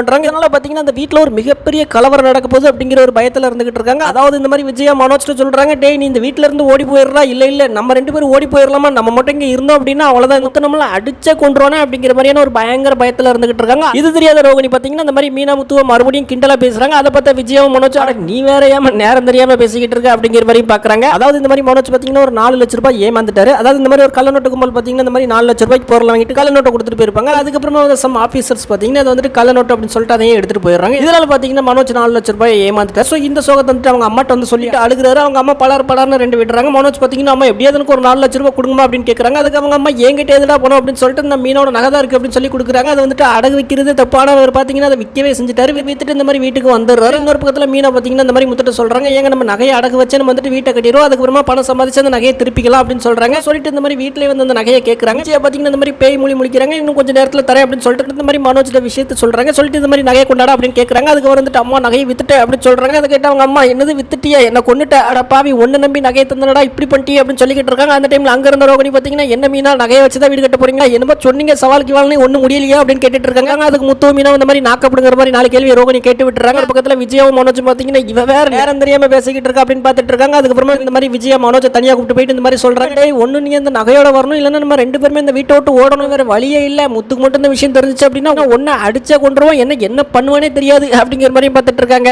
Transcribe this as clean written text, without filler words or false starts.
பண்றாங்க. இதனால பாத்தீங்கன்னா அந்த வீட்ல ஒரு மிகப்பெரிய கலவரம் நடக்க போகுது அப்படிங்கிற ஒரு பயத்துல இருந்துகிட்டு இருக்காங்க. அதாவது இந்த மாதிரி விஜயா மனோஜ்ட்ட சொல்றாங்க, டேய் நீ இந்த வீட்ல இருந்து ஓடி போயிடுறா. இல்ல நம்ம 2 பேரும் ஓடி போயிடலாமா, நம்ம மட்டும் இங்க இருந்தோம் அப்படின்னா அவ்வளவுதான், மொத்தம் நம்மள அடிச்சே கொன்றுவானே அப்படிங்கிற மாதிரியான ஒரு பயங்கர பயத்துல இருந்துகிட்டு இருக்காங்க. இது தெரியாத ரோகிணி பாத்தீங்கன்னா இந்த மாதிரி மீனா முத்துவ மறுபடியும் கிண்டலா பேசுறாங்க. அதை பார்த்தா விஜயாவும் மனோஜ், நீ வேற ஏமா நேரம் தெரியாம பேசிக்கிட்டு இருக்க அப்படிங்கிற மாதிரி பாக்குறாங்க. அதாவது இந்த மாதிரி மனோஜ் பாத்தீங்கன்னா ஒரு 4 லட்சம் ரூபாய் ஏமாந்துட்டாரு. அதாவது இந்த மாதிரி ஒரு கள்ள நோட்டு கும்பல் பாத்தீங்கன்னா இந்த மாதிரி 4 லட்சம் ரூபாய்க்கு பொருள் வாங்கிட்டு கள்ள நோட்டை கொடுத்துட்டு போயிருப்பாங்க. அதுக்கப்புறமா சம் ஆபீசர்ஸ் பாத்தீங்கன்னா அது வந்துட்டு கள்ள நோட்டு அப்படின்னு சொல்லிட்டு அதையும் எடுத்துட்டு போயிடுறாங்க. இதனால பாத்தீங்கன்னா மனோஜ் 4 லட்சம் ரூபாய் ஏமாந்துட்டார். சோ இந்த சோகத்தை வந்துட்டு அவங்க அம்மாட்ட வந்து சொல்லிட்டு அழுகுறாரு. அவங்க அம்மா பலர்னு 2 விடுறாங்க. மனோஜ் பாத்தீங்கன்னா அம்மா எப்படியாவது எனக்கு ஒரு 4 லட்சம் ரூபாய் கொடுங்கம்மா அப்படின்னு கேட்கறாங்க. அதுக்கு அவங்க அம்மா என்கிட்ட எதுடா போனோம் அப்படின்னு சொல்லிட்டு இந்த மீனோட நகை தான் இருக்கு அப்படின்னு சொல்லி கொடுக்குறாங்க. அது வந்துட்டு அடகு விற்கிறது தப்பானவர் பாத்தீங்கன்னா அதை விற்கவே செஞ்சுட்டாரு. வித்துட்டு இந்த மாதிரி வீட்டுக்கு வந்துடுறாரு. இன்னொரு பக்கத்துல மீனா பாத்தீங்கன்னா இந்த மாதிரி முத்துட்டு சொல்றாங்க, ஏங்க நம்ம நகையை அடகு வச்சு நம்ம வந்துட்டு வீட்டை கட்டிடுவோம், அதுக்கப்புறமா பணம் சம்பாதிச்சு அந்த நகையை திருப்பிக்கலாம் அப்படின்னு சொல்றாங்க. சொல்லிட்டு இந்த மாதிரி வீட்டிலே வந்து அந்த நகையை கேட்கறாங்க. பாத்தீங்கன்னா இந்த மாதிரி பேய் மொழி முழிக்கிறாங்க, இன்னும் கொஞ்சம் நேரத்தில் தரேன் அப்படின்னு சொல்லிட்டு இந்த மாதிரி மனோஜ் விஷயத்தை சொல்றாங்க. சொல்லிட்டு இந்த மாதிரி நகையை கொண்டாட அப்படின்னு கேட்கறாங்க. அதுக்கு வந்துட்டு அம்மா நகையை வித்துட்டு அப்படின்னு சொல்றாங்க. அதை கேட்டு அவங்க அம்மா, என்னது வித்துட்டியா, என்ன கொண்டுட்ட, அட பாவி, ஒன்னு நம்பி நகையை தந்தனடா, இப்படி பண்ணிட்டியே அப்படின்னு சொல்லிக்கிட்டு இருக்காங்க. அந்த டைம்ல அங்க இருந்த ரோகிணி பாத்தீங்கன்னா, என்ன மீனா நகையை வச்சுதான் வீடு கட்ட போறீங்க, என்னமோ சொன்னீங்க சவாலுக்கு வாழ்னே ஒண்ணு முடியலையா அப்படின்னு கேட்டுட்டு இருக்காங்க. அதுக்கு முத்து மீனா இந்த மாதிரி நாக்கப்படுங்கிற மாதிரி 4 கேள்வி ரோகிணி கேட்டு விட்டுறாங்க. பக்கத்துல விஜயாவும் மனோஜ் பாத்தீங்கன்னா இவ வேற நேரம் தெரியாம பேசிக்கிட்டு இருக்கா அப்படின்னு பாத்துட்டு இருக்காங்க. அதுக்கப்புறமா இந்த மாதிரி விஜயா மனோஜ் தனியா கூப்பிட்டு போயிட்டு இந்த மாதிரி சொல்றாங்க, டேய் ஒண்ணு நீ அந்த நகையோட வரணும், இல்லன்னா நம்ம 2 பேருமே இந்த வீட்டை விட்டு ஓடணும், வேற வழியே இல்ல, முத்துக்கு மட்டும் இந்த விஷயம் தெரிஞ்சிச்சு அப்படின்னா ஒன்னு அடிச்சே கொண்டுருவோம், என்ன பண்ணுவானே தெரியாது அப்படிங்கிற மாதிரி பார்த்துட்டு இருக்காங்க.